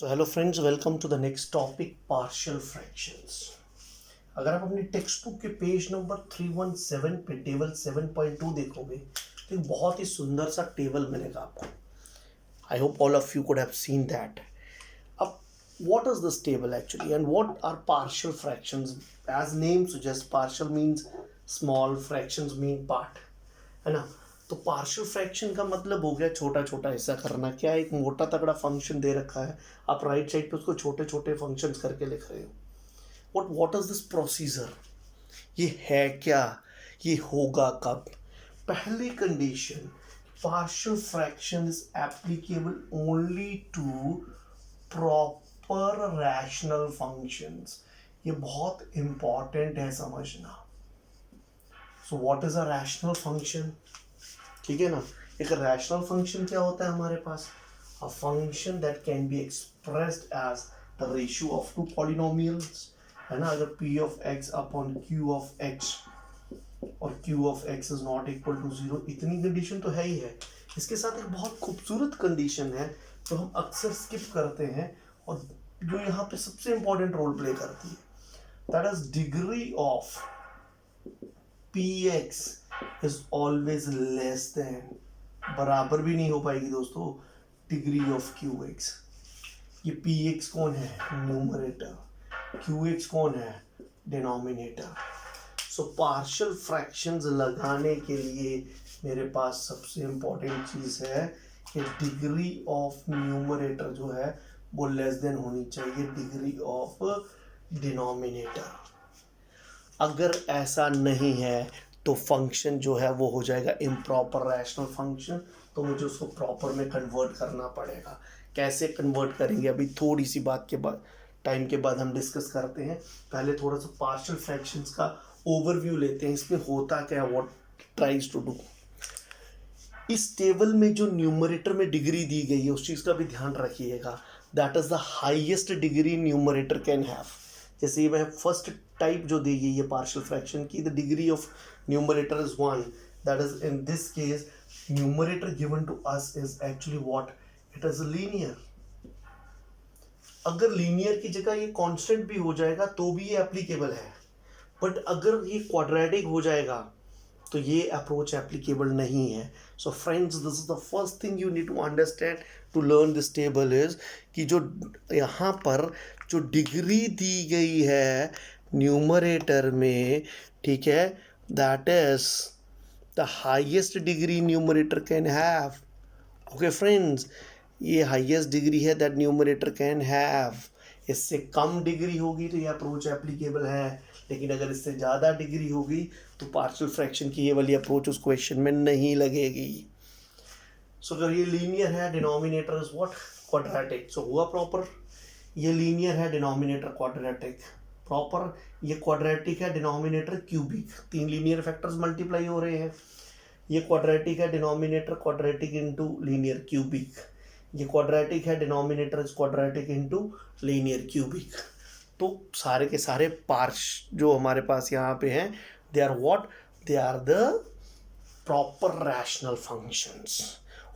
So hello friends, welcome to the next topic, partial fractions. अगर आप अपनी text book के पेज नंबर 317 पे टेबल 7.2 देखोगे तो एक बहुत ही सुंदर सा टेबल मिलेगा आपको। I hope all of you could have seen that. अब what is this table actually and what are partial fractions? As name suggests, partial means small, fractions mean part, है ना। तो पार्शियल फ्रैक्शन का मतलब हो गया छोटा छोटा हिस्सा करना। क्या एक मोटा तगड़ा फंक्शन दे रखा है, आप राइट साइड पे उसको छोटे छोटे फंक्शंस करके लिख रहे हो। What is this procedure? ये है क्या, ये होगा कब? पहली condition, partial fraction is applicable only to proper rational functions. ये बहुत इंपॉर्टेंट है समझना। So what is a rational function? ठीक है ना। एक रैशनल फंक्शन क्या होता है हमारे पास? A function that can be expressed as the ratio of two polynomials, है ना। अगर p of x upon q of x और q of x is not equal to 0, इतनी कंडीशन तो है ही है। इसके साथ एक बहुत खूबसूरत कंडीशन है जो हम अक्सर स्किप करते हैं और जो यहाँ पे सबसे इंपॉर्टेंट रोल प्ले करती है, that is degree of px is always less than, बराबर भी नहीं हो पाएगी दोस्तों, डिग्री ऑफ qx। ये px कौन है? न्यूमरेटर। qx कौन है? डिनोमिनेटर। सो पार्शियल फ्रैक्शंस लगाने के लिए मेरे पास सबसे इंपॉर्टेंट चीज है कि डिग्री ऑफ न्यूमरेटर जो है वो लेस देन होनी चाहिए डिग्री ऑफ डिनोमिनेटर। अगर ऐसा नहीं है तो फंक्शन जो है वो हो जाएगा इम्प्रॉपर रैशनल फंक्शन, तो मुझे उसको प्रॉपर में कन्वर्ट करना पड़ेगा। कैसे कन्वर्ट करेंगे अभी थोड़ी सी बात के बाद, टाइम के बाद हम डिस्कस करते हैं। पहले थोड़ा सा पार्शियल फ्रैक्शंस का ओवरव्यू लेते हैं, इसमें होता क्या, व्हाट ट्राइज टू डू। इस टेबल में जो न्यूमरेटर में डिग्री दी गई है उस चीज़ का भी ध्यान रखिएगा। That is the highest degree numerator can have. जैसे मैं फर्स्ट टाइप जो दी गई है पार्शियल फ्रैक्शन की, the degree of numerator is 1, that is in this case numerator given to us is actually what, it is linear. अगर linear की जगह ये कांस्टेंट भी हो जाएगा तो भी ये एप्लीकेबल है, बट अगर ये क्वाड्रेटिक हो जाएगा तो ये अप्रोच एप्लीकेबल नहीं है। So friends, this is the first thing you need to understand to learn this table is कि जो यहाँ पर जो डिग्री दी गई है न्यूमरेटर में, ठीक है, that is the highest degree numerator can have. Okay friends, ये हाईएस्ट डिग्री है दैट न्यूमरेटर कैन हैव। इससे कम डिग्री होगी तो ये अप्रोच एप्लीकेबल है, लेकिन अगर इससे ज़्यादा डिग्री होगी तो पार्शियल फ्रैक्शन की ये वाली अप्रोच उस क्वेश्चन में नहीं लगेगी। सो अगर ये लीनियर है, डिनोमिनेटर इज व्हाट, क्वाड्रेटिक, सो हुआ प्रॉपर। ये लीनियर है, डिनोमिनेटर क्वाड्रेटिक, प्रॉपर। ये क्वाड्रेटिक है, डिनोमिनेटर क्यूबिक, तीन लीनियर फैक्टर्स मल्टीप्लाई हो रहे हैं। ये क्वाड्रेटिक है, denominator quadratic into linear cubic. ये क्वाड्रेटिक है, denominator is quadratic into linear cubic. तो सारे के सारे पार्श जो हमारे पास यहाँ पे हैं, they are what, they are the proper rational functions.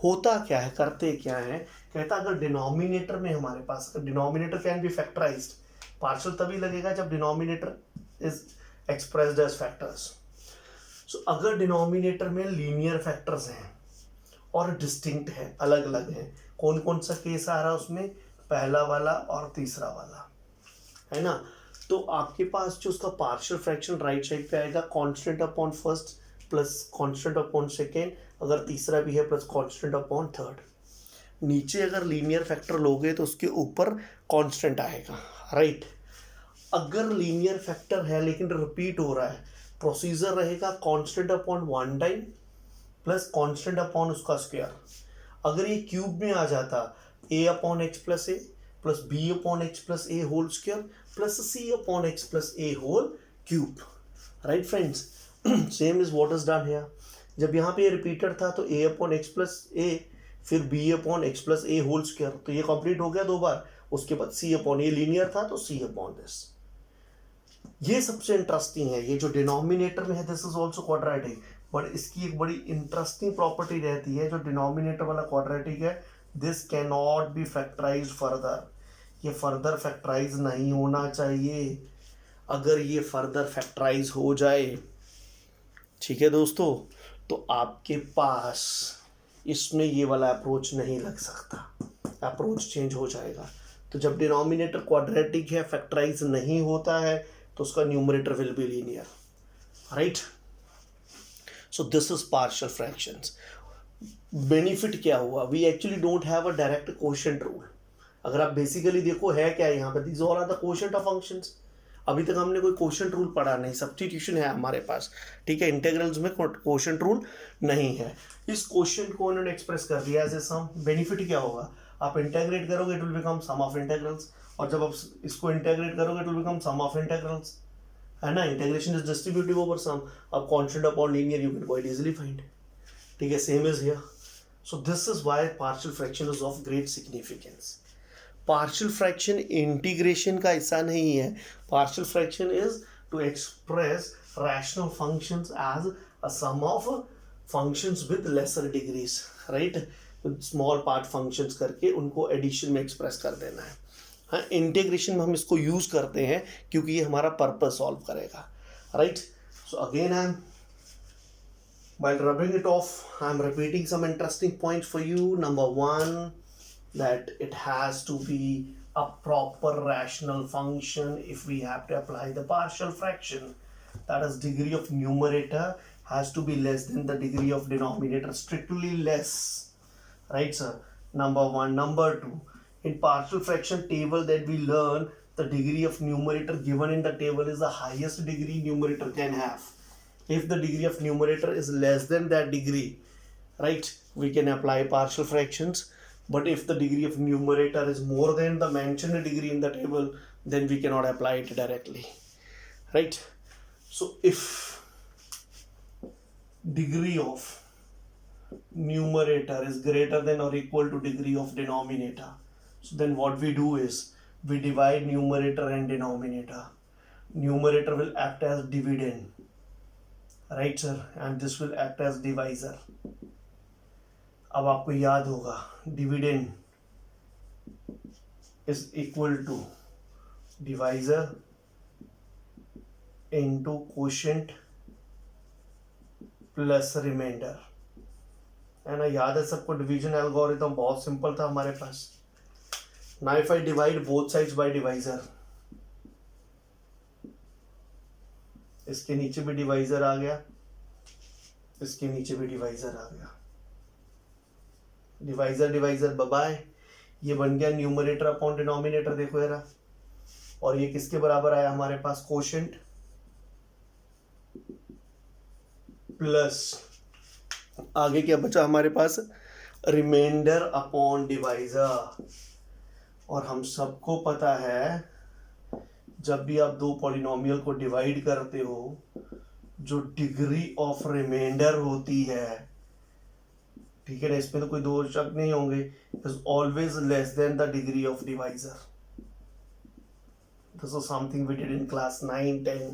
होता क्या है, करते क्या है, कहता अगर डिनोमिनेटर में हमारे पास, denominator can be factorized, partial तभी लगेगा जब denominator is expressed as factors. So अगर डिनोमिनेटर में लीनियर फैक्टर्स हैं और डिस्टिंक्ट है, अलग अलग हैं, कौन कौन सा केस आ रहा है उसमें, पहला वाला और तीसरा वाला, है ना। तो आपके पास जो उसका पार्शियल फ्रैक्शन राइट साइड पे आएगा constant upon first plus constant upon second, अगर तीसरा भी है प्लस कांस्टेंट अपॉन थर्ड। नीचे अगर लीनियर फैक्टर लोगे तो उसके ऊपर कांस्टेंट आएगा, राइट। अगर लीनियर फैक्टर है लेकिन रिपीट हो रहा है, प्रोसीजर रहेगा constant upon one time plus constant upon उसका स्क्वायर। अगर ये क्यूब में आ जाता, a upon X plus A plus B upon X plus A whole square plus C upon X plus A whole cube, right friends. Same is what is done here. जब यहाँ पे repeated था तो a upon X plus A फिर b upon X plus A whole square, तो ये complete हो गया दो बार। उसके बाद c अपॉन, ये लीनियर था तो c अपॉन दिस। ये सबसे इंटरेस्टिंग है, ये जो डिनोमिनेटर में है this is also quadratic, but इसकी एक बड़ी इंटरेस्टिंग प्रॉपर्टी रहती है, जो डिनोमिनेटर वाला क्वाड्रेटिक है, this can not be factorised further. ये फर्दर फैक्टराइज नहीं होना चाहिए। अगर ये फर्दर फैक्टराइज हो जाए, ठीक है दोस्तों, तो आपके पास इसमें ये वाला अप्रोच नहीं लग सकता, अप्रोच चेंज हो जाएगा। तो जब डिनोमिनेटर क्वाड्रेटिक है, फैक्टराइज नहीं होता है, तो उसका numerator will be linear, right. So this is partial fractions. Benefit क्या हुआ, we actually don't have a direct quotient rule. अगर आप बेसिकली देखो है क्या यहाँ पे, these all are the quotient of functions. अभी तक हमने कोई कोशेंट रूल पढ़ा नहीं, सब्स्टिट्यूशन है हमारे पास, ठीक है। इंटीग्रल्स में कोशेंट रूल नहीं है। इस क्वेश्चन को उन्होंने एक्सप्रेस कर दिया एज ए सम। बेनिफिट क्या होगा, आप इंटीग्रेट करोगे it will become sum of integrals, और जब आप इसको इंटीग्रेट करोगे it will become sum of integrals, है ना। Integration is distributive over sum. अब constant upon linear you can quite easily find, ठीक है। Same is here. So this is why partial fraction is of great significance. Partial fraction integration का हिस्सा नहीं है। Partial fraction is to express rational functions as a some of functions with lesser degrees, right. Small part functions करके उनको addition में express कर देना है। हाँ, इंटीग्रेशन में हम इसको यूज करते हैं क्योंकि ये हमारा पर्पस सॉल्व करेगा, right. So again I am while rubbing it off, I am repeating some interesting points for you. Number one, that it has to be a proper rational function if we have to apply the partial fraction. That is, degree of numerator has to be less than the degree of denominator, strictly less, right sir? Number one. Number two, in partial fraction table that we learn, the degree of numerator given in the table is the highest degree numerator can have. If the degree of numerator is less than that degree, right, we can apply partial fractions. But if the degree of numerator is more than the mentioned degree in the table, then we cannot apply it directly, right. So if degree of numerator is greater than or equal to degree of denominator, so then what we do is we divide numerator and denominator. Numerator will act as dividend, right sir, and this will act as divisor. अब आपको याद होगा dividend is equal to divisor into quotient plus remainder, है ना। याद है सबको division algorithm, बहुत सिंपल था हमारे पास। Now if I divide both sides by divisor, इसके नीचे भी डिवाइजर आ गया, इसके नीचे भी डिवाइजर आ गया, डिवाइजर डिवाइजर बाय, ये बन गया न्यूमरेटर अपॉन डिनोमिनेटर, देखो यार। और ये किसके बराबर आया हमारे पास, कोशेंट प्लस आगे क्या बचा हमारे पास, रिमाइंडर अपॉन डिवाइजर। और हम सबको पता है जब भी आप दो पॉलिनोमियल को डिवाइड करते हो, जो डिग्री ऑफ रिमाइंडर होती है, ठीक है ना, इसमें तो कोई दो शक नहीं होंगे, is always less than the degree of divisor. This is something we did in class 9, 10,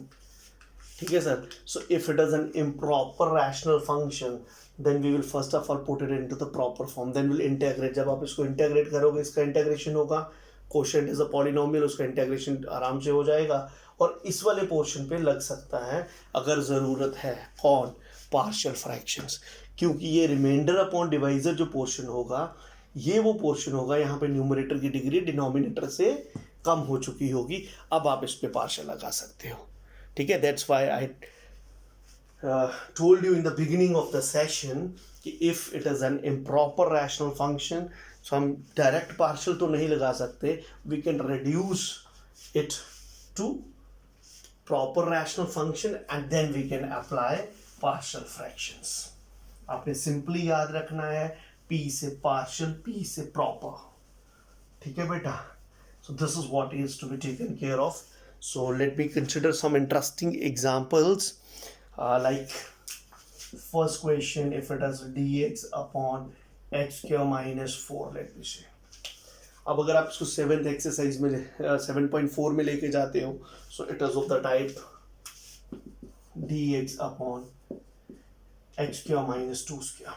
ठीक है sir. So if it is an improper rational function, then we will first of all put it into the proper form, then will integrate. जब आप इसको integrate करोगे, इसका integration होगा, quotient is a polynomial, उसका integration आराम से हो जाएगा। और इस वाले पोर्शन पे लग सकता है अगर ज़रूरत है, कौन, पार्शियल फ्रैक्शंस, क्योंकि ये रिमाइंडर अपॉन डिवाइजर जो पोर्शन होगा, ये वो पोर्शन होगा यहाँ पे न्यूमरेटर की डिग्री डिनोमिनेटर से कम हो चुकी होगी। अब आप इस पे पार्शियल लगा सकते हो, ठीक है। That's why I told you in the beginning of the session कि if it is an improper rational function, so हम direct partial तो नहीं लगा सकते, we can reduce it to proper rational function and then we can apply partial fractions. आपने simply याद रखना है P से partial, P से proper, ठीक है बेटा। So this is what is to be taken care of. So let me consider some interesting examples. Like first question, if it is dx upon x square minus 4, let me say. अब अगर आप इसको 7th exercise में 7.4 में लेके जाते हो, so it is of the type dx upon x square minus 2 square.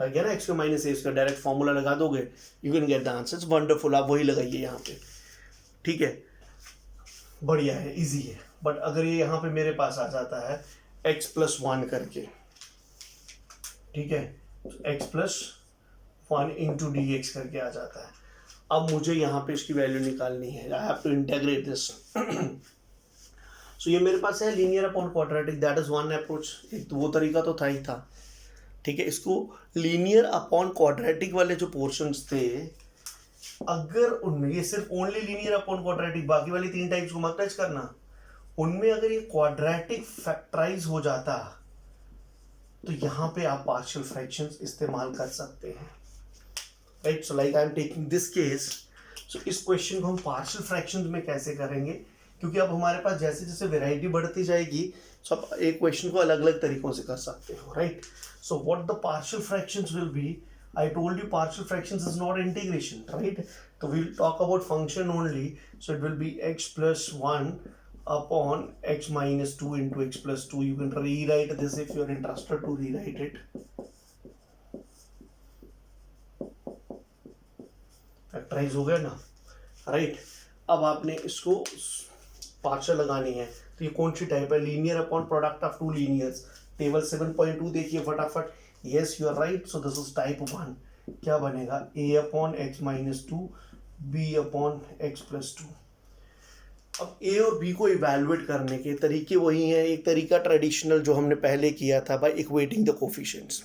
लग गया ना, एक्स का माइनस ए, इसका डायरेक्ट फॉर्मूला लगा दोगे, you can get the answer. It's wonderful, आप वही लगाइए यहाँ पे, ठीक है, बढ़िया है, इजी है। बट अगर ये यहाँ पे मेरे पास आ जाता है x प्लस 1 करके, ठीक है, x plus 1 into D x करके आ जाता है। अब मुझे यहाँ पे इसकी वैल्यू निकालनी है, I have to integrate this. So ये मेरे पास है linear upon quadratic, that is one approach. एक तो वो तरीका तो था ही था, ठीक है। इसको लीनियर अपॉन क्वाड्रेटिक वाले जो पोर्शंस थे, अगर उनमें ये सिर्फ ओनली लीनियर अपॉन क्वाड्रेटिक, बाकी वाली 3 टाइप्स को मत टच करना, उनमें अगर ये क्वाड्रेटिक फैक्टराइज हो जाता तो यहां पे आप पार्शियल फ्रैक्शंस इस्तेमाल कर सकते हैं, right. So like I am taking this case. So इस क्वेश्चन को हम पार्शियल फ्रैक्शंस में कैसे करेंगे, क्योंकि अब हमारे पास जैसे जैसे वेराइटी बढ़ती जाएगी, सो आप एक क्वेश्चन को अलग अलग तरीकों से कर सकते हो, right. So what the partial fractions will be, I told you partial fractions is not integration, right? So we'll talk about function only. So it will be x plus 1 upon x minus 2 into x plus 2. You can rewrite this if you are interested to rewrite it. Factorize हो गया ना, right? अब आपने इसको partial लगानी है, तो ये कौन सी टाइप है? Linear upon product of two linears. Table 7.2 देखिए फटाफट। Yes, you are right. So this is type 1. क्या बनेगा? a upon x minus 2 b upon X plus 2। अब a और b को इवेलुएट करने के तरीके वही हैं। एक तरीका ट्रेडिशनल जो हमने पहले किया था बाय इक्वेटिंग द कोफिशिएंट्स,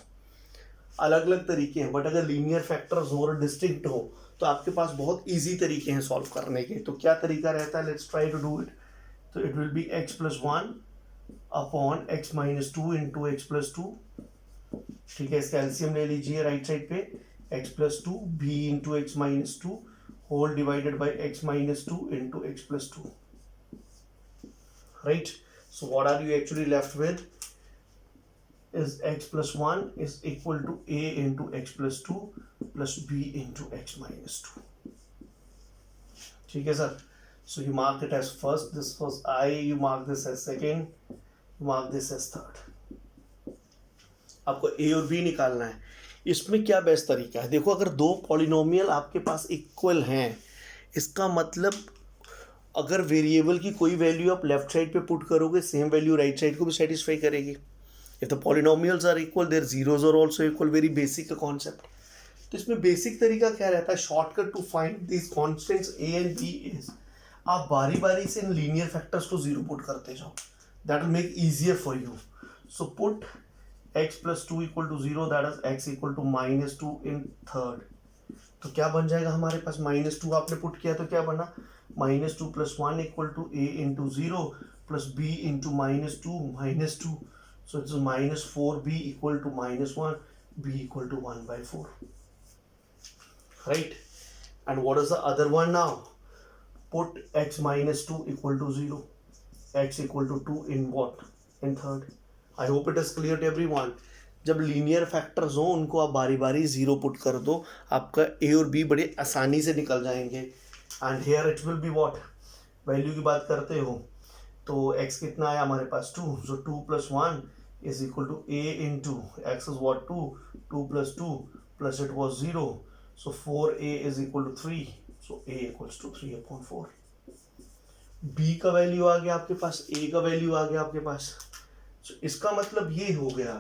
अलग अलग तरीके हैं। बट अगर लीनियर फैक्टर्स और डिस्टिंक्ट हो तो आपके पास बहुत इजी तरीके हैं सॉल्व करने के। तो क्या तरीका रहता है? Let's try to do it. तो it will be x plus 1 upon x minus 2 into x plus 2, ठीक है। इसका एलसीएम ले लीजिए राइट साइड पे, x plus 2 b into x minus 2 whole divided by x minus 2 into x plus 2, right. So what are you actually left with is x plus 1 is equal to a into x plus 2 plus b into x minus 2, ठीक है sir. So you mark it as first, this was I, you mark this as second, you mark this as third। आपको a और b निकालना है। इसमें क्या best तरीका है? देखो, अगर दो पॉलिनोमियल आपके पास इक्वल हैं, इसका मतलब अगर वेरिएबल की कोई वैल्यू आप लेफ्ट साइड पे पुट करोगे, सेम वैल्यू राइट साइड को भी सेटिस्फाई करेगी। If the polynomials are equal, their zeros are also equal. Very basic का कॉन्सेप्ट। तो इसमें बेसिक तरीका क्या रहता है? Shortcut to find this constants a and b is, आप बारी बारी से इन लीनियर फैक्टर्स को जीरो पुट करते जाओ, that will make easier for you. So put x plus 2 equal to 0, that is x equal to minus 2 in third. तो क्या बन जाएगा हमारे पास? माइनस 2 आपने पुट किया तो क्या बना? Minus 2 plus 1 equal to a into 0 plus b into minus 2 minus 2। So it is minus 4b equal to minus 1, b equal to 1 by 4, right? And what is the other one now? Put x minus 2 equal to 0, x equal to 2 in what? In third. I hope it is clear to everyone. जब linear factors हो उनको आप बारी बारी zero put कर दो, आपका a और b बड़े आसानी से निकल जाएंगे। And here it will be what? Value की बात करते हो तो x कितना है हमारे पास? 2। So 2 plus 1 is equal to a into x is what? 2 plus 2 plus it was 0, so 4a is equal to 3, so a equals to 3 upon 4। b का वैल्यू आ गया आपके पास, a का वैल्यू आ गया आपके पास। so इसका मतलब ये हो गया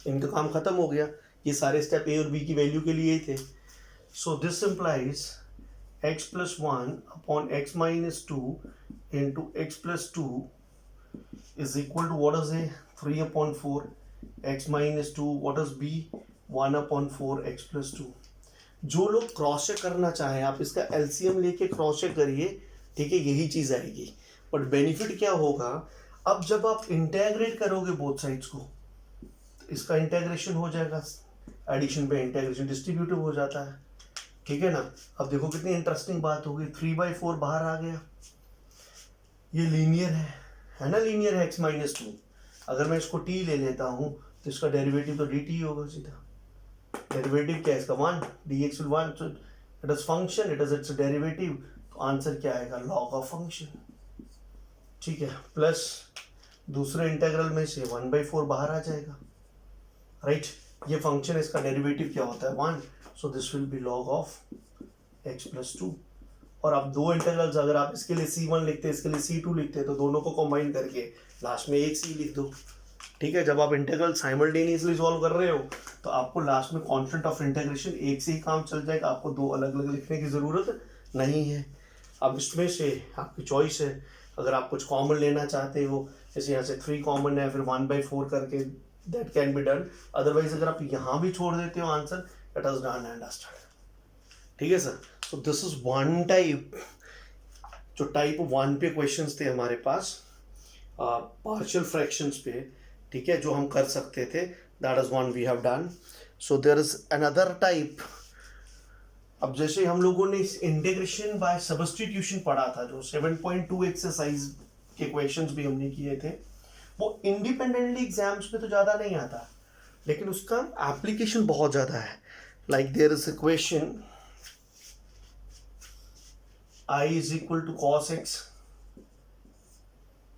इनका काम खत्म हो गया। ये सारे स्टेप a और b की वैल्यू के लिए ही थे। so this implies x plus 1 upon x minus 2 into x plus 2 is equal to what is a? 3 upon 4, x minus 2, what is b? 1 upon 4 x plus 2। जो लोग क्रॉस चेक करना चाहें आप इसका एलसीएम लेके क्रॉस चेक करिए, ठीक है, यही चीज़ आएगी। बट बेनिफिट क्या होगा? अब जब आप इंटेग्रेट करोगे बोथ साइड्स को, तो इसका इंटेग्रेशन हो जाएगा, एडिशन पे इंटेग्रेशन डिस्ट्रीब्यूटिव हो जाता है, ठीक है ना। अब देखो कितनी इंटरेस्टिंग बात होगी। 3/4 बाहर आ गया, ये लीनियर है ना, लीनियर है x माइनस 2। अगर मैं इसको t ले लेता हूँ तो इसका डेरिवेटिव तो dt होगा सीधा। डेरिवेटिव क्या है इसका? 1, dx will 1, it is function, it is it's derivative. तो आंसर क्या आएगा? लॉग ऑफ फंक्शन, ठीक है। प्लस दूसरे इंटेग्रल में से 1/4 बाहर आ जाएगा, राइट। ये फंक्शन इसका डेरिवेटिव क्या होता है 1, so this will B log of x+2। और अब दो इंटेग्रल्स, अगर आप इसके लिए c1 लिखते हैं, इसके लिए c2 लिखते हैं, तो दोनों को कंबाइन करके लास्ट में एक c लिख दो, ठीक है। जब आप इंटेग्रल साइमल्टेनियसली सॉल्व कर रहे हो तो आपको लास्ट में कांस्टेंट ऑफ इंटीग्रेशन एक से ही काम चल जाएगा, आपको दो अलग अलग लिखने की ज़रूरत नहीं है। अब इसमें से आपकी चॉइस है, अगर आप कुछ कॉमन लेना चाहते हो, जैसे यहाँ से 3 कॉमन है, फिर 1/4 करके that can be done. Otherwise अगर आप यहाँ भी छोड़ देते हो answer, it is done and dusted, ठीक है sir. So this is one type, जो टाइप 1 पे क्वेश्चंस थे हमारे पास पार्शियल फ्रैक्शंस पे, ठीक है, जो हम कर सकते थे, that is one we have done. So there is another type. अब जैसे हम लोगों ने इंटीग्रेशन बाय सब्स्टिट्यूशन पढ़ा था, जो 7.2 एक्सरसाइज के क्वेश्चंस भी हमने किए थे, वो इंडिपेंडेंटली एग्जाम्स में तो ज़्यादा नहीं आता, लेकिन उसका एप्लीकेशन बहुत ज़्यादा है। Like there is a question I is equal to cos x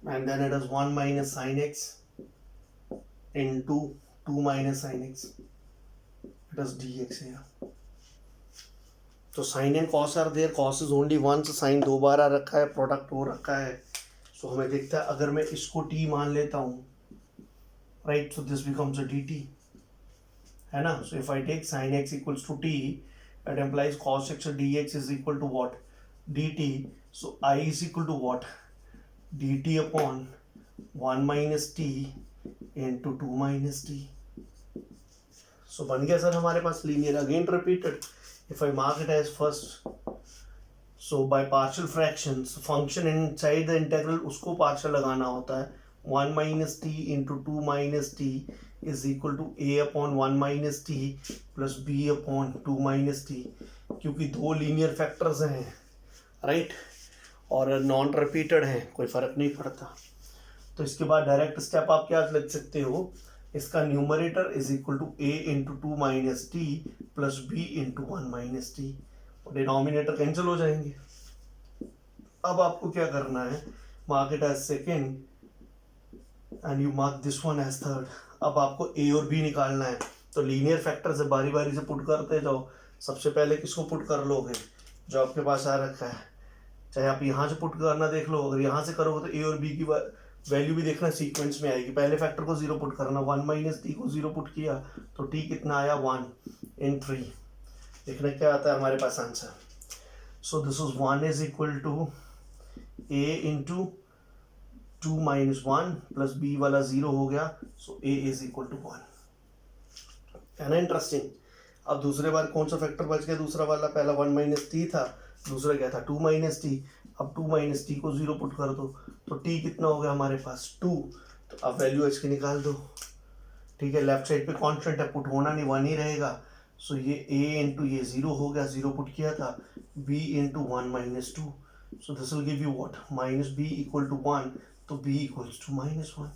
and then it is 1 minus sin x into 2 minus sin x, it is dx here. तो sin and cos are there, cos is only once, sin 2 बार आ रखा है, product हो रखा है। सो हमें दिखता है, अगर मैं इसको t मान लेता हूँ, right, so this becomes a dt, है ना। So if I take sin x equals to t, it implies cos x dx is equal to what, dt. So I is equal to what, dt upon 1 minus t into 2 minus t. So बन गया sir हमारे पास linear, again repeated. If I mark it as first, so by partial fractions, function inside the integral उसको partial लगाना होता है। 1 minus t into 2 minus t is equal to a upon 1 minus t plus b upon 2 minus t, क्योंकि दो linear factors हैं, right, और non repeated है, कोई फ़र्क नहीं पड़ता। तो इसके बाद डायरेक्ट स्टेप आप क्या लिख सकते हो, इसका numerator is equal to a into 2 minus t plus b into 1 minus t, denominator cancel हो जाएंगे। अब आपको क्या करना है, mark it as second and you mark this one as third. अब आपको a और b निकालना है, तो लीनियर फैक्टर से बारी बारी से पुट करते जाओ। सबसे पहले किसको पुट कर लोगे, जो आपके पास आ रखा है, चाहे आप यहाँ से पुट करना देख लो, अगर यहाँ से करोगे तो ए और बी की वैल्यू भी देखना सीक्वेंस में आएगी। पहले फैक्टर को 0 पुट करना, 1 माइनस टी को 0 पुट किया तो टी कितना आया 1 इन 3, देखना क्या आता है हमारे पास answer. So this is 1 is equal to a into 2 minus 1 plus b वाला 0 हो गया, so a is equal to 1, है ना इंटरेस्टिंग। अब दूसरे बार कौन सा फैक्टर बच गया, दूसरा वाला, पहला 1 माइनस टी था, दूसरा क्या था 2 माइनस टी। अब 2 माइनस टी को 0 पुट कर दो तो टी कितना हो गया हमारे पास 2, तो अब वैल्यू इसकी निकाल दो, ठीक है। लेफ्ट साइड पे कांस्टेंट है, पुट होना नहीं, 1 ही रहेगा। सो ये a इंटू ये 0 हो गया, 0 पुट किया था, b into 1 minus 2, so this will give you what, minus b equal to 1, तो b equals to -1,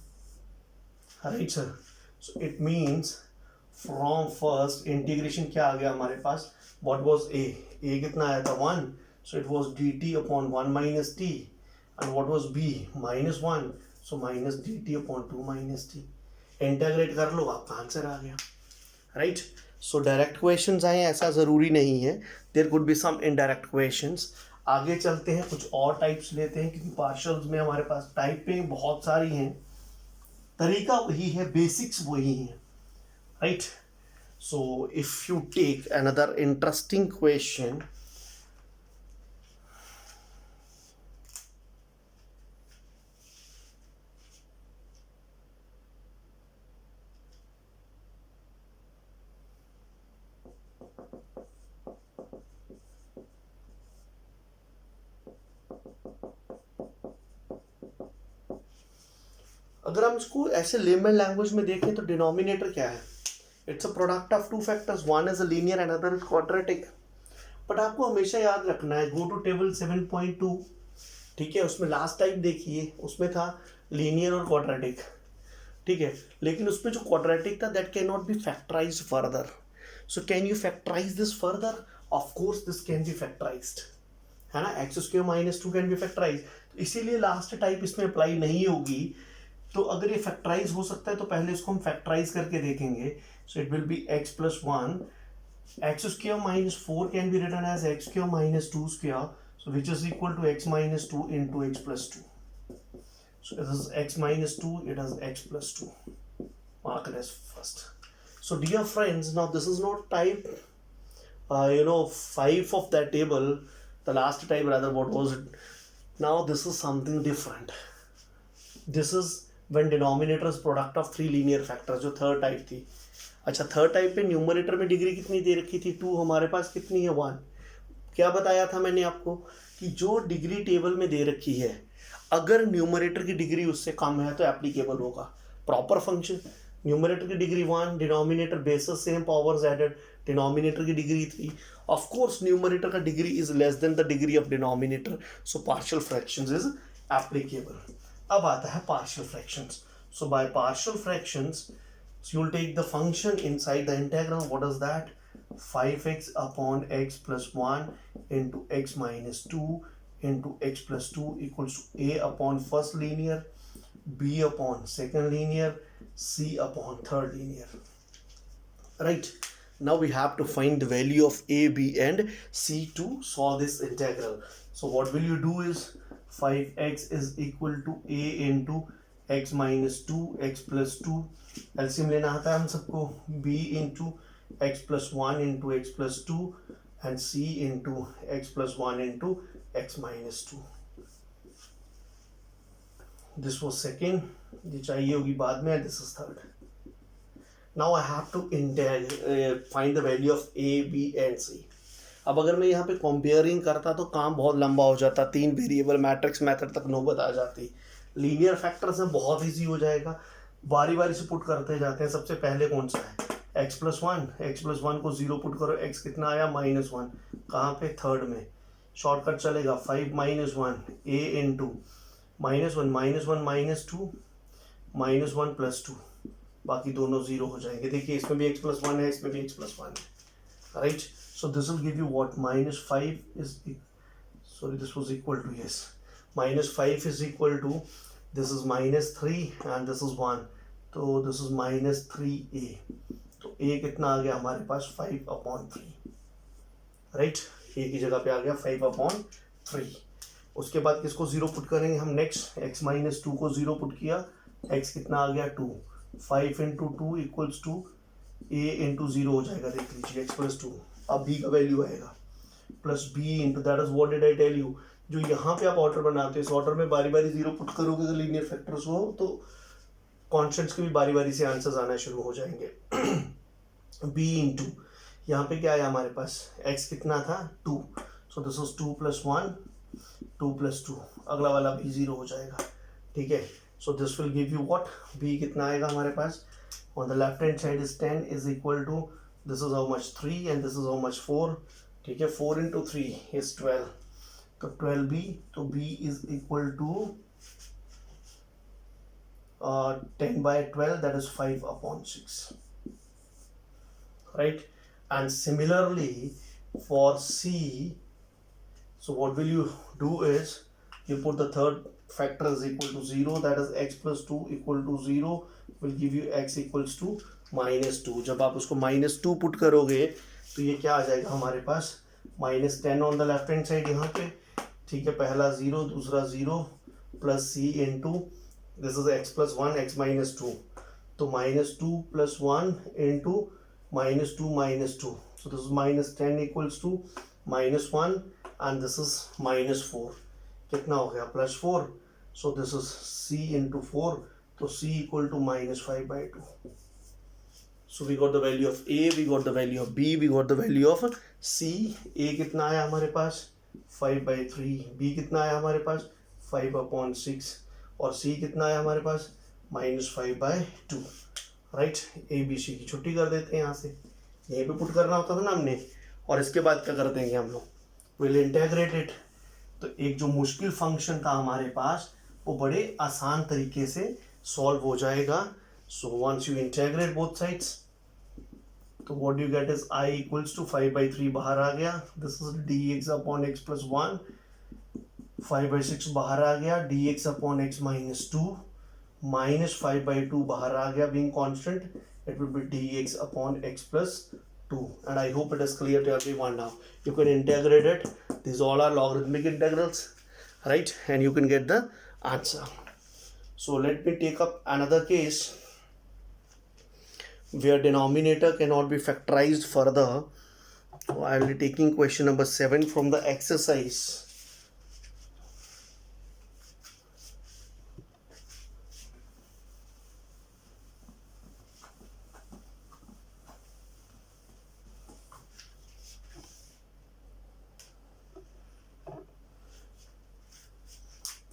right sir. So it means from first integration क्या आ गया हमारे पास, व्हाट वाज a कितना आया था 1, so it was dt upon 1 minus t, and what was b -1, so minus dt upon 2 minus t। Integrate कर लो, आपका answer आ गया, राइट। सो डायरेक्ट क्वेश्चंस आए ऐसा ज़रूरी नहीं है, there could be some indirect questions. आगे चलते हैं, कुछ और टाइप्स लेते हैं, क्योंकि पार्शियल्स में हमारे पास टाइपें बहुत सारी हैं, तरीका वही है, बेसिक्स वही हैं, right? So if you take another interesting question, अगर हम इसको ऐसे लेमन लैंग्वेज में देखें तो डिनोमिनेटर क्या है, it's a product of two factors, one is a linear and other is quadratic. But आपको हमेशा याद रखना है, गो टू टेबल 7.2, ठीक है, उसमें लास्ट टाइप देखिए, उसमें था लीनियर और क्वाड्रेटिक, ठीक है, लेकिन उसमें जो क्वाड्रेटिक था that can not be factorised further. So can you factorise this further, of course this can be factorised, है ना, x² - 2 कैन बी फैक्टराइज। तो इसीलिए लास्ट टाइप इसमें अप्लाई नहीं होगी, तो अगर ये फैक्टराइज हो सकता है तो पहले इसको हम फैक्टराइज करके देखेंगे. So it will be x plus 1. x square minus 4 can be written as x square minus 2 square, so which is equal to x minus 2 into x plus 2. So it is x minus 2, it is x plus 2. Mark it as first. So dear friends, now this is not type 5 of that table, the last type rather, what was it? Now this is something different. This is when denominator is product of three linear factors, जो third type थी. अच्छा, third type पे numerator में degree कितनी दे रखी थी? 2. हमारे पास कितनी है? 1. क्या बताया था मैंने आपको कि जो डिग्री टेबल में दे रखी है, अगर न्यूमरेटर की डिग्री उससे कम है तो एप्लीकेबल होगा. प्रॉपर फंक्शन, न्यूमरेटर की degree 1, denominator basis same, powers added, denominator की डिग्री 3. ऑफ कोर्स न्यूमरेटर का degree is less than the degree of denominator, so partial fractions is applicable. अब आता है partial fractions. So by partial fractions, so you'll take the function inside the integral. What is that? 5x upon x plus 1 into x minus 2 into x plus 2 equals to a upon first linear, b upon second linear, c upon third linear. Right? Now we have to find the value of a, b and c to solve this integral. So what will you do is 5x is equal to a into x minus 2 x plus 2. LCM लेना आता है हम सबको. b into x plus 1 into x plus 2 and c into x plus 1 into x minus 2. This was second, ये चाहिए होगी बाद में. This is third. Now I have to find the value of a, b and c. अब अगर मैं यहाँ पे कंपेयरिंग करता तो काम बहुत लंबा हो जाता. 3 वेरिएबल मैट्रिक्स मेथड तक नौबत आ जाती. लीनियर फैक्टर्स में बहुत ईजी हो जाएगा. बारी बारी से पुट करते जाते हैं. सबसे पहले कौन सा है? x plus 1. एक्स प्लस 1 को 0 पुट करो. x कितना आया? -1. कहाँ पे? थर्ड में. शॉर्टकट चलेगा. 5 - 1 a इंटू -1 -2 -1 प्लस 2. बाकी दोनों 0 हो जाएंगे. देखिए इसमें भी x प्लस 1 है, इसमें भी x प्लस 1 है. Right? So this will give you what? -5 is, sorry this was equal to, yes, -5 is equal to, this is -3 and this is 1, तो this is -3a. तो a कितना आ गया हमारे पास? 5/3. राइट? a की जगह पे आ गया 5/3. उसके बाद किसको 0 पुट करेंगे हम? नेक्स्ट x minus 2 को 0 पुट किया. x कितना आ गया? 2. 5 into 2 equals to a into 0 हो जाएगा. देख लीजिए x plus 2. अब b का वैल्यू आएगा plus b into, that is what did I tell you. जो यहाँ पे आप ऑर्डर बनाते हो, इस ऑर्डर में बारी बारी 0 पुट करोगे अगर लीनियर फैक्टर्स हो तो कॉन्स्टेंट्स के भी बारी बारी से आंसर्स आना शुरू हो जाएंगे. b इंटू, यहाँ पे क्या आया हमारे पास? x कितना था? 2. So this is 2 + 1 2 + 2. अगला वाला भी 0 हो जाएगा. ठीक है? So this will give you what? b कितना आएगा हमारे पास? On the left hand side is 10 is equal to, this is how much? 3 and this is how much? 4. ठीक है? 4 into 3 इज 12. तो 12b, तो b is equal to 10/12, that is 5/6. Right? And similarly for c, so what will you do is you put the third factor is equal to 0, that is x plus 2 equal to 0 will give you x equals to -2. जब आप उसको -2 put करोगे तो ये क्या आ जाएगा हमारे पास? -10 on the left hand side यहाँ पे. ठीक है? पहला 0, दूसरा 0 plus c into, this is x plus 1 x minus 2. तो -2 + 1 into -2 -2. So this is -10 equals to -1 and this is -4. कितना हो गया? +4. So this is c into 4. तो c equal to -5/2. So we got the value of a, we got the value of b, we got the value of c. a कितना आया हमारे पास? 5/3. b कितना आया हमारे पास? 5/6. और c कितना आया हमारे पास? -5/2. राइट? a b c की छुट्टी कर देते हैं यहाँ से. यहीं पे पुट करना होता था ना हमने. और इसके बाद क्या कर देंगे हम लोग? Will integrate it. तो एक जो मुश्किल फंक्शन था हमारे पास वो बड़े आसान तरीके से सॉल्व हो जाएगा. So once you integrate both sides, तो what you get is I equals to 5/3 बाहर आ गया. This is dx upon x plus 1. 5/6 बाहर आ गया. dx upon x minus 2 minus 5/2 बाहर आ गया being constant, it will be dx upon x plus 2. And I hope it is clear to everyone now. You can integrate it. These all are logarithmic integrals, right? And you can get the answer. So let me take up another case where denominator cannot be factorized further. So I will be taking question number 7 from the exercise.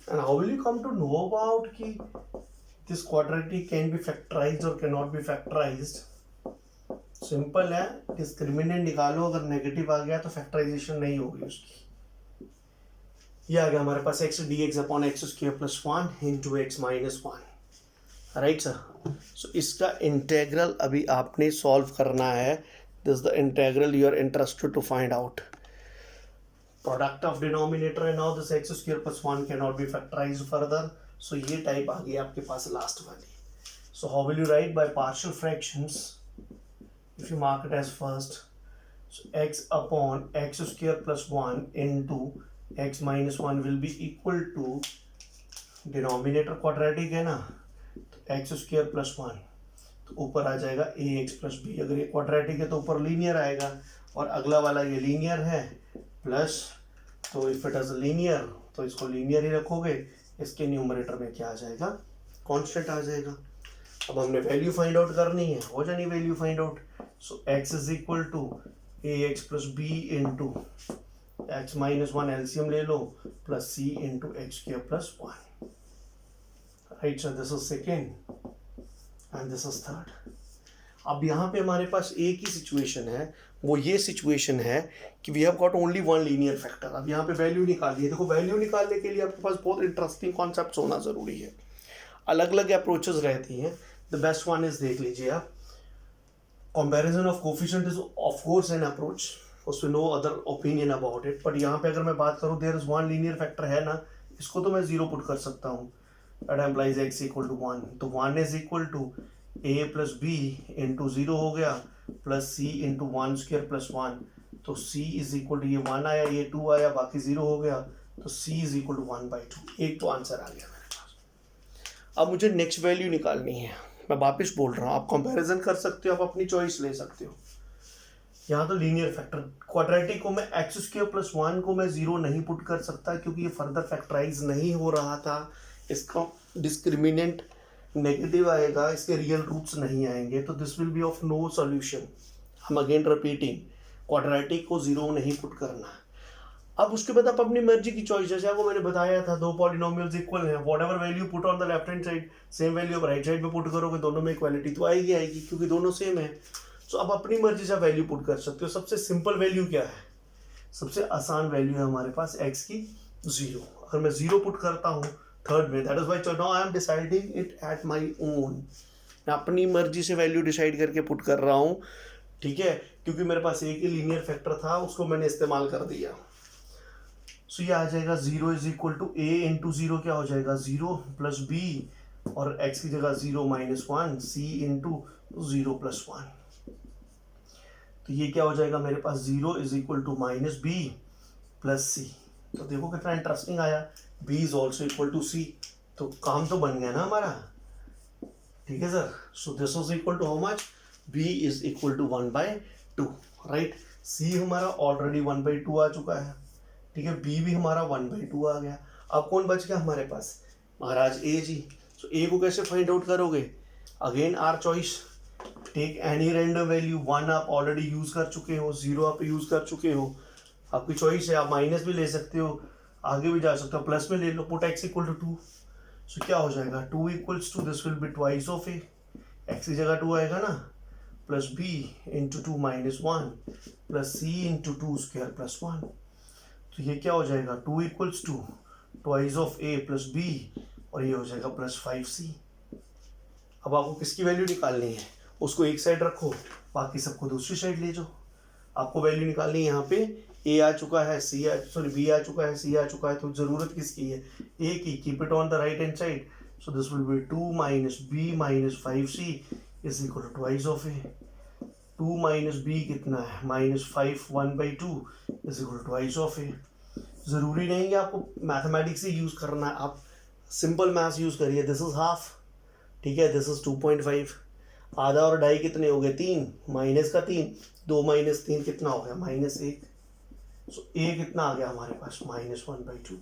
And how will you come to know about कि this quadratic can be factorized or cannot be factorized? Simple है, discriminant निकालो, अगर negative आ गया तो factorisation नहीं होगी उसकी. ये आ गया हमारे पास x dx upon x square plus 1 into x minus 1. Right sir. सो इसका इंटेग्रल अभी आपने सॉल्व करना है. This is the integral you are interested to find out. Product of denominator है. Now this x square plus 1 can not be factorised further. So ये type आ गई आपके पास लास्ट वाली. So how will you write? By partial fractions. If you mark it as first, so x upon x square plus 1 into x minus 1 will be equal to denominator quadratic है ना, तो x square plus 1 तो ऊपर आ जाएगा ax plus b. अगर ये quadratic है तो ऊपर लीनियर आएगा, और अगला वाला ये लीनियर है प्लस, तो इफ इट इज लीनियर तो इसको लीनियर ही रखोगे. इसके न्यूमरेटर में क्या आ जाएगा? कांस्टेंट आ जाएगा. अब हमने वैल्यू फाइंड आउट करनी है, हो जानी value find out. So x is equal to ax plus b into x minus 1 LCM ले लो plus c into x square plus 1. Right sir. This is second and this is third. अब यहाँ पे हमारे पास एक ही सिचुएशन है, वो ये सिचुएशन है कि we have got only one linear factor. अब यहाँ पे वैल्यू निकालिए. देखो वैल्यू निकालने के लिए आपके पास बहुत इंटरेस्टिंग कॉन्सेप्ट होना ज़रूरी है. अलग अलग अप्रोचेस रहती हैं. द बेस्ट वन इज, देख लीजिए आप, comparison of coefficient is of course an approach, उसमें no other opinion about it. But यहाँ पे अगर मैं बात करूँ, there is one linear factor है ना, इसको तो मैं जीरो पुट कर सकता हूँ. That implies x equal to 1. तो 1 is equal to a plus b into zero हो गया plus c into 1 square plus 1. तो c इज इक्वल टू, ये 1 आया, ये 2 आया, बाकी जीरो हो गया, तो c इज इक्वल टू 1/2. एक तो आंसर आ गया मेरे पास. अब मुझे नेक्स्ट वैल्यू निकालनी है. मैं वापस बोल रहा हूँ, आप कंपैरिजन कर सकते हो, आप अपनी चॉइस ले सकते हो. यहाँ तो लीनियर फैक्टर क्वाड्रेटिक को मैं एक्स स्क्वायर प्लस 1 को मैं जीरो नहीं पुट कर सकता, क्योंकि ये फर्दर फैक्टराइज नहीं हो रहा था. इसका डिस्क्रिमिनेंट नेगेटिव आएगा, इसके रियल रूट्स नहीं आएंगे, तो this will be of no solution. हम अगेन रिपीटिंग, क्वाड्रेटिक को जीरो नहीं पुट करना. अब उसके बाद आप अपनी मर्जी की चॉइस, जैसे आपको मैंने बताया था, दो पॉलिनोमियल्स इक्वल हैं, whatever value put on the left hand side same value आप राइट साइड में पुट करोगे, दोनों में इक्वालिटी तो आएगी आएगी, क्योंकि दोनों सेम है. सो अब अपनी मर्जी से वैल्यू पुट कर सकते हो. सबसे सिंपल वैल्यू क्या है? सबसे आसान वैल्यू है हमारे पास x की 0. अगर मैं 0 पुट करता हूँ थर्ड में, that is why now I am deciding it at my own. मैं अपनी मर्जी से वैल्यू डिसाइड करके पुट कर रहा हूँ, ठीक है, क्योंकि मेरे पास एक ही लीनियर फैक्टर था, उसको मैंने इस्तेमाल कर दिया. सो ये आ जाएगा 0 is equal to a into 0 क्या हो जाएगा? 0 प्लस b, और x की जगह 0 माइनस 1 c इंटू 0 प्लस 1. तो ये क्या हो जाएगा मेरे पास? 0 is equal to minus b plus c. तो देखो कितना इंटरेस्टिंग आया. b is also equal to c. तो काम तो बन गया ना हमारा, ठीक है sir. So this is equal to how much? b is equal to 1/2. Right. c हमारा ऑलरेडी 1/2 आ चुका है, ठीक है. b भी हमारा 1/2 आ गया. अब कौन बच गया हमारे पास? महाराज a जी. सो a को कैसे फाइंड आउट करोगे? Again our choice, take any random value. 1 आप ऑलरेडी यूज कर चुके हो, 0 आप यूज कर चुके हो, आपकी चॉइस है. आप माइनस भी ले सकते हो, आगे भी जा सकते हो, प्लस में ले लो. Put x equal to 2. So क्या हो जाएगा? 2 equals to, this will be twice of a. x की जगह 2 आएगा ना, plus b into 2 minus 1 plus c into 2 square plus 1. तो ये क्या हो जाएगा? 2 equals to twice of a plus b, और ये हो जाएगा प्लस 5c. अब आपको किसकी वैल्यू निकालनी है? उसको एक साइड रखो, बाकी सबको दूसरी साइड ले जाओ. आपको वैल्यू निकालनी है. यहाँ पे a आ चुका है, b आ चुका है, c आ चुका है, तो ज़रूरत किसकी है? a की. Keep it on the right hand side. So this will be 2 minus b minus 5c is equal to twice of a. 2 minus b कितना है, minus 5 1/2 is equal to twice of a. ज़रूरी नहीं है आपको mathematics ही use करना है, आप simple maths use करिए. दिस इज हाफ, ठीक है, दिस इज 2.5. आधा और ढाई कितने हो गए, 3, माइनस का 3, 2 माइनस 3 कितना हो गया, -1. सो ए कितना आ गया हमारे पास, -1/2.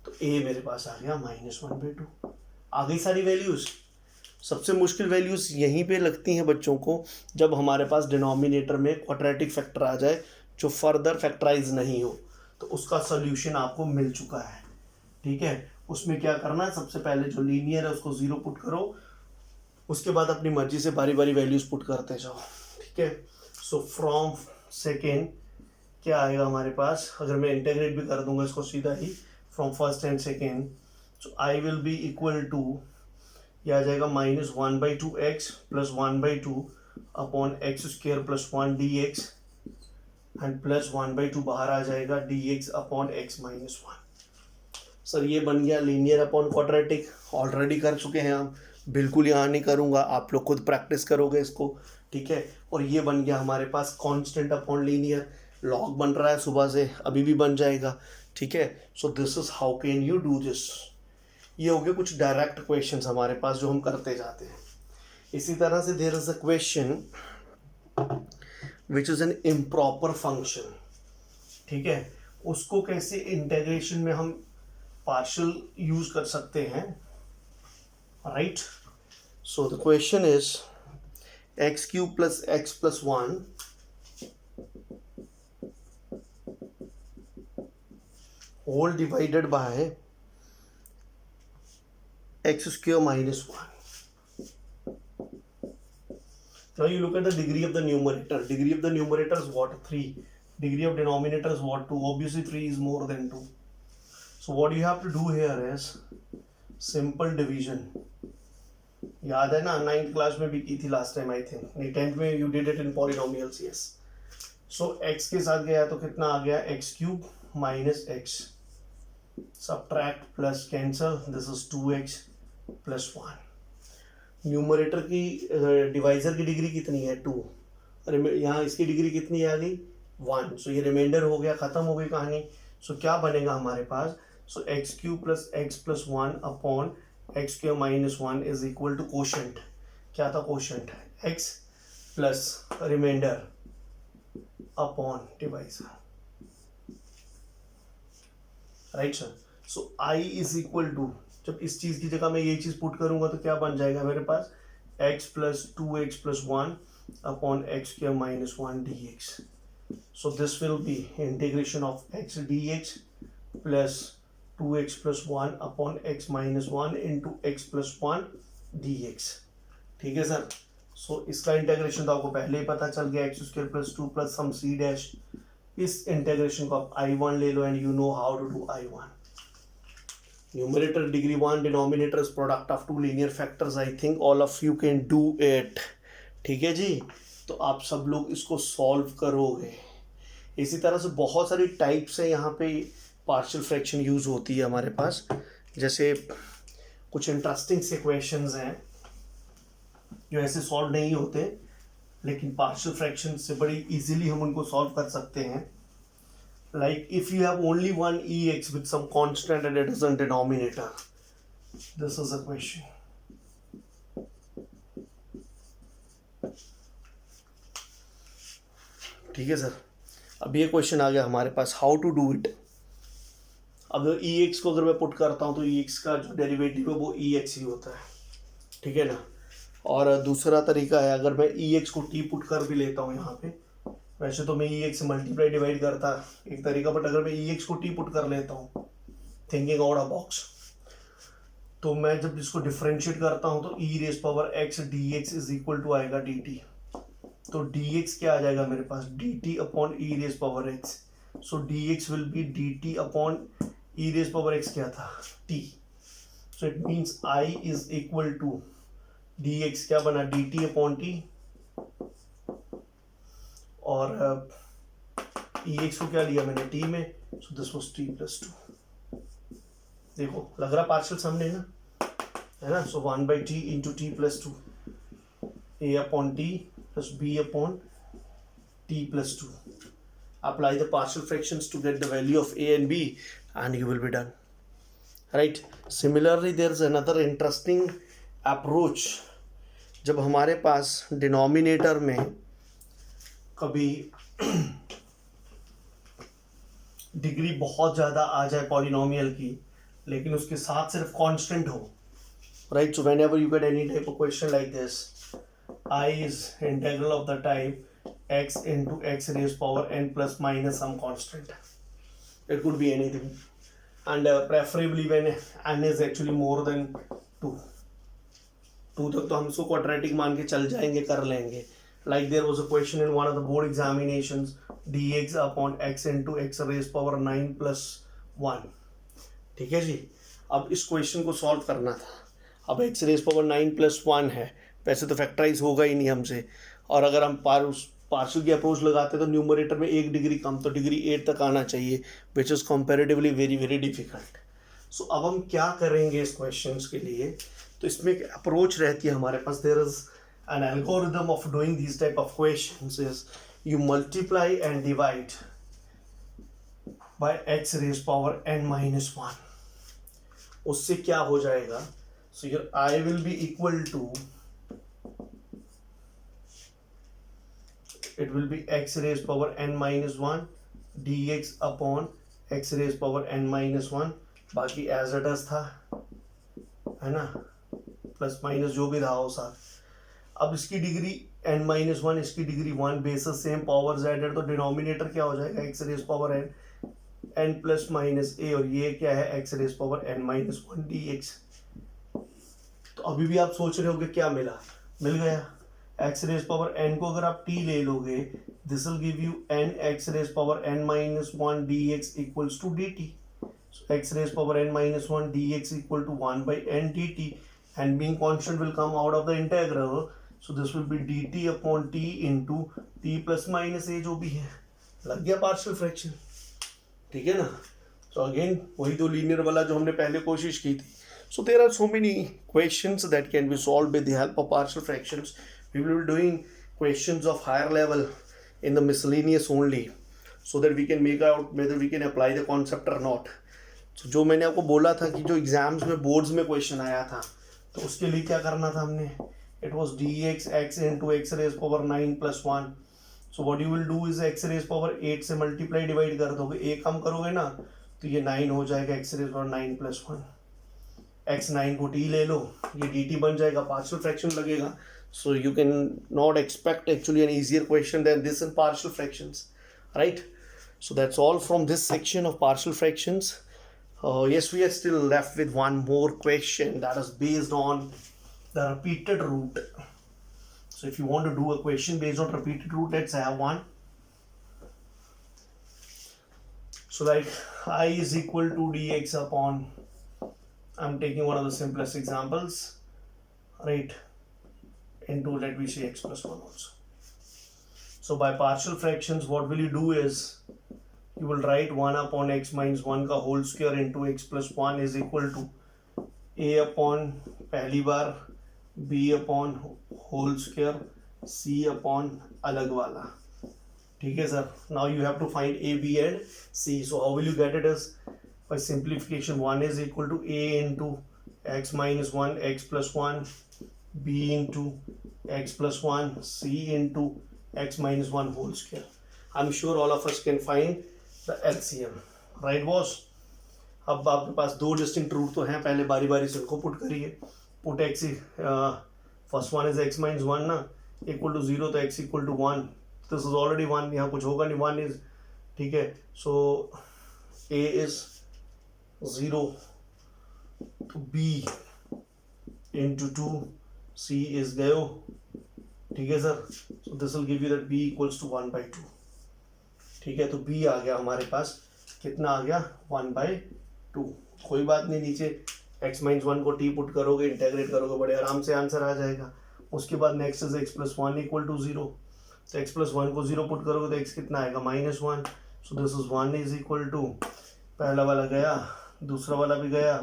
तो ए मेरे पास आ गया -1/2. आ गई सारी वैल्यूज़. सबसे मुश्किल वैल्यूज़ यहीं पे लगती हैं बच्चों को जब हमारे पास डिनोमिनेटर में क्वाड्रेटिक फैक्टर आ जाए जो फर्दर फैक्टराइज नहीं हो. तो उसका सोल्यूशन आपको मिल चुका है, ठीक है. उसमें क्या करना है, सबसे पहले जो लीनियर है उसको 0 पुट करो, उसके बाद अपनी मर्जी से बारी बारी वैल्यूज़ पुट करते जाओ, ठीक है. सो फ्रॉम सेकेंड क्या आएगा हमारे पास, अगर मैं इंटीग्रेट भी कर दूंगा इसको सीधा ही, from first and second, so I will be equal to, यह आ जाएगा -1/2x plus 1/2 upon x square plus 1 dx and plus 1/2 बाहर आ जाएगा dx upon x minus 1. Sir ये बन गया लीनियर अपॉन क्वाड्रेटिक. ऑलरेडी कर चुके हैं हम, बिल्कुल यहाँ नहीं करूँगा, आप लोग खुद प्रैक्टिस करोगे इसको, ठीक है. और ये बन गया हमारे पास कांस्टेंट अपॉन लीनियर. लॉग बन रहा है सुबह से, अभी भी बन जाएगा, ठीक है. So this is how can you do this. ये हो गए कुछ डायरेक्ट क्वेश्चंस हमारे पास जो हम करते जाते हैं. इसी तरह से there is a question which is an improper function, ठीक है. उसको कैसे इंटीग्रेशन में हम पार्शियल यूज कर सकते हैं, right. So the question is x³ plus x plus 1 whole divided by x² minus 1. Now you look at the degree of the numerator. Degree of the numerator is what? 3. Degree of denominator is what? 2. Obviously 3 is more than 2. So what you have to do here is simple division. याद है ना, 9th class में भी की थी last time, I think. नहीं, 10th में you did it in polynomials, yes. So x के साथ गया तो कितना आ गया, x³ minus x. Subtract plus cancel. This is 2x plus 1. Numerator की डिवाइजर की डिग्री कितनी है, 2. अरे यहाँ इसकी डिग्री कितनी आ गई, 1. सो ये रिमाइंडर हो गया, ख़त्म हो गई कहानी. सो क्या बनेगा हमारे पास, so x³ plus x plus 1 upon x² minus 1 is equal to quotient. क्या था quotient, x plus remainder upon divisor, right sir. So i is equal to, जब इस चीज़ की जगह मैं ये चीज़ पुट करूंगा तो क्या बन जाएगा मेरे पास, x plus 2x plus 1 upon x² minus 1 dx. So this will B integration of x dx plus 2x plus 1 upon x minus 1 into x plus 1 dx, ठीक है सर. सो इसका इंटीग्रेशन तो आपको पहले ही पता चल गया, x² plus 2 plus some c dash. इस इंटीग्रेशन को आप I1 ले लो and you know how to do I1. Numerator degree 1, denominator is product of two linear factors. I think all of you can do it. ठीक है जी, तो आप सब लोग इसको सॉल्व करोगे. इसी तरह से बहुत सारी टाइप्स है यहाँ पे पार्शियल फ्रैक्शन यूज होती है हमारे पास. जैसे कुछ इंटरेस्टिंग से क्वेश्चंस हैं जो ऐसे सॉल्व नहीं होते, लेकिन पार्शियल फ्रैक्शन से बड़ी इजीली हम उनको सॉल्व कर सकते हैं. Like if you have only one ex with some constant and it is a denominator, this is a question. ठीक है सर. अब ये क्वेश्चन आ गया हमारे पास, हाउ टू डू इट. अब ex को अगर मैं पुट करता हूँ तो ex का जो डेरिवेटिव है वो ex ही होता है, ठीक है ना. और दूसरा तरीका है, अगर मैं ex को t पुट कर भी लेता हूँ यहाँ पे, वैसे तो मैं ex से मल्टीप्लाई डिवाइड करता एक तरीका, बट अगर मैं ex को t पुट कर लेता हूँ, थिंकिंग आउट ऑफ बॉक्स, तो मैं जब इसको डिफरेंशिएट करता हूँ तो e raise power x dx is equal to आएगा dt. तो dx क्या आ जाएगा मेरे पास, dt upon e raise power x. So dx will be dt upon e raise power x क्या था, t. So it means I is equal to dx क्या बना, dt अपॉन t. और ex को क्या लिया मैंने, t में. So this was t plus 2. देखो लग रहा पार्शियल सामने ना. है ना. सो 1/t into T plus two, a upon t plus b upon t plus 2. Apply the partial fractions to get the value of a and b and you will be done. Right. Similarly, there is another interesting approach. जब हमारे पास denominator में कभी degree बहुत ज़्यादा आ जाए polynomial की, लेकिन उसके साथ सिर्फ कांस्टेंट हो, right. So whenever you get any type of question like this, I is integral of the type x into x raised power n plus minus some constant. It could be anything, and preferably when n is actually more than 2 तक तो हम इसको quadratic मान के चल जाएंगे, कर लेंगे. Like there was a question in one of the board examinations, dx upon x into x raise power 9 plus 1. ठीक है जी. अब इस क्वेश्चन को सॉल्व करना था. अब एक्स रेज पावर 9 प्लस 1 है, वैसे तो फैक्टराइज होगा ही नहीं हमसे, और अगर हम पार्शियल की अप्रोच लगाते तो न्यूमरेटर में 1 डिग्री कम, तो डिग्री 8 तक आना चाहिए, which is comparatively very very difficult. So अब हम क्या करेंगे इस क्वेश्चन के लिए, तो इसमें एक अप्रोच रहती है हमारे पास. There is an algorithm of doing this type of questions is you multiply and divide by x raise power n minus 1. उससे क्या हो जाएगा, so your I will be equal to, it will be x raised power n minus 1 dx upon x raised power n minus 1. बाकी as it is था, है ना, plus minus जो भी रहा हो साथ. अब इसकी डिग्री n माइनस 1, इसकी degree 1, basis same, powers added, तो डिनोमिनेटर क्या हो जाएगा x raise power n plus minus a, और ये क्या है x raise power n minus 1 dx. तो अभी भी आप सोच रहे होगे क्या मिला, मिल गया. x रेज पावर n को अगर आप t ले लोगे, this will give you n x raise power n minus 1 dx equals to dt. So x raised power n minus 1 dx equal to 1 by n dt, and being constant will come out of the integral, so this will be dt upon t into t plus minus a, जो भी है. लग गया partial fraction, ठीक है ना. So again वही दो लीनियर वाला जो हमने पहले कोशिश की थी. So there are so many questions that can be solved with the help of partial fractions. We will be doing questions of higher level in the miscellaneous only, so that we can make out whether we can apply the concept or not. So, जो मैंने आपको बोला था कि जो exams में boards में question आया था, तो उसके लिए क्या करना था हमने, it was dx x into x raise power 9 plus 1. So what you will do is x raise power 8 से मल्टीप्लाई डिवाइड कर दोगे, एक कम करोगे ना तो ये 9 हो जाएगा, x raise power 9 plus 1. X 9 को t ले लो, ये dt बन जाएगा, पार्शियल फ्रैक्शन लगेगा. So you can not expect actually an easier question than this in partial fractions, right. So that's all from this section of partial fractions. Yes, we are still left with one more question that is based on the repeated root. So if you want to do a question based on repeated root, let's have one. So like I is equal to dx upon, I'm taking one of the simplest examples, right, into let me say x plus 1 also. So by partial fractions, what will you do is you will write 1 upon x minus 1 का whole square into x plus 1 is equal to a upon पहली बार b upon whole square c upon अलग वाला. ठीक है sir. Now you have to find a, b and c. So how will you get it is by simplification. 1 is equal to a into x minus 1 x plus 1, b into x plus 1, c into x minus 1 whole square. I'm sure all of us can find the LCM, right boss. अब आपके पास दो distinct root तो हैं, पहले बारी बारी से उनको पुट करिए. Put x, first one is x minus 1 ना, इक्वल टू 0, तो x equal to 1, this is already 1, यहाँ कुछ होगा नहीं, 1 इज, ठीक है. So a is 0 to b into 2, c is गयो, ठीक है sir. So this will give you that b equals to 1/2. ठीक है, तो b आ गया हमारे पास, कितना आ गया, 1/2. कोई बात नहीं, नीचे x माइनस 1 को t पुट करोगे, इंटेग्रेट करोगे, बड़े आराम से आंसर आ जाएगा. उसके बाद next is x plus 1 equal to 0, तो x प्लस 1 को 0 पुट करोगे तो x कितना आएगा, -1. So this is 1 is equal to, पहला वाला गया, दूसरा वाला भी गया,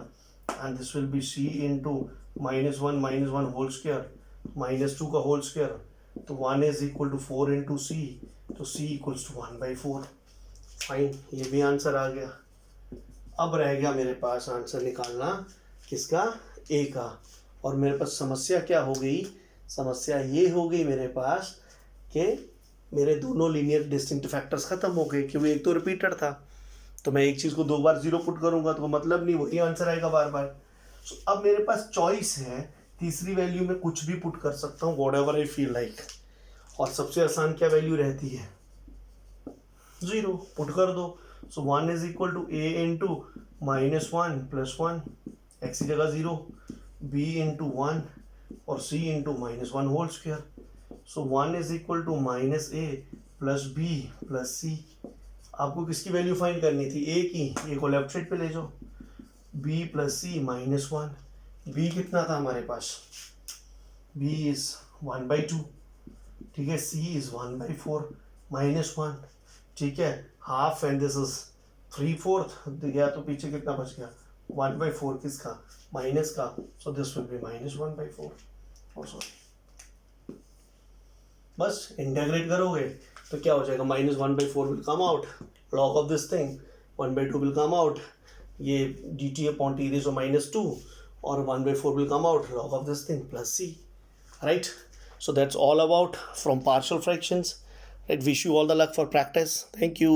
and this will be c into -1 whole square -2 का होल स्क्वायर, तो 1 is equal to 4 into C, तो सी इक्वल्स टू 1/4। फाइन, ये भी आंसर आ गया। अब रह गया मेरे पास आंसर निकालना किसका, ए का। और मेरे पास समस्या क्या हो गई, समस्या ये हो गई मेरे पास कि मेरे दोनों लीनियर डिस्टिंक्ट फैक्टर्स खत्म हो गए, क्योंकि एक तो रिपीटर था, तो मैं एक चीज़ को 2 बार 0 पुट करूंगा तो मतलब नहीं, वही आंसर आएगा बार बार। सो अब मेरे पास चॉइस है, तीसरी वैल्यू में कुछ भी पुट कर सकता हूँ, what ever I feel like. और सबसे आसान क्या वैल्यू रहती है, 0 पुट कर दो। So 1 is equal to a into -1 + 1, x की जगह 0, बी इंटू 1 और c into -1 whole square. So 1 is equal to -a + b + c। आपको किसकी वैल्यू फाइंड करनी थी, ए की, ए को लेफ्ट साइड पे ले जाओ, b + c -1, b कितना था हमारे पास, b इज 1/2, ठीक है, c इज 1/4 -1, ठीक है, हाफ एंड दिस इज 3/4 गया, तो पीछे कितना बच गया, 1/4 किसका, माइनस का, सो दिस विल बी -1/4। और सॉरी, बस इंटीग्रेट करोगे तो क्या हो जाएगा, -1/4 will come out, log of this thing 1/2 will come out, ये dt/t is -2 और 1/4 will come out, log of this thing plus c, right? So that's all about from partial fractions. I wish you all the luck for practice. Thank you.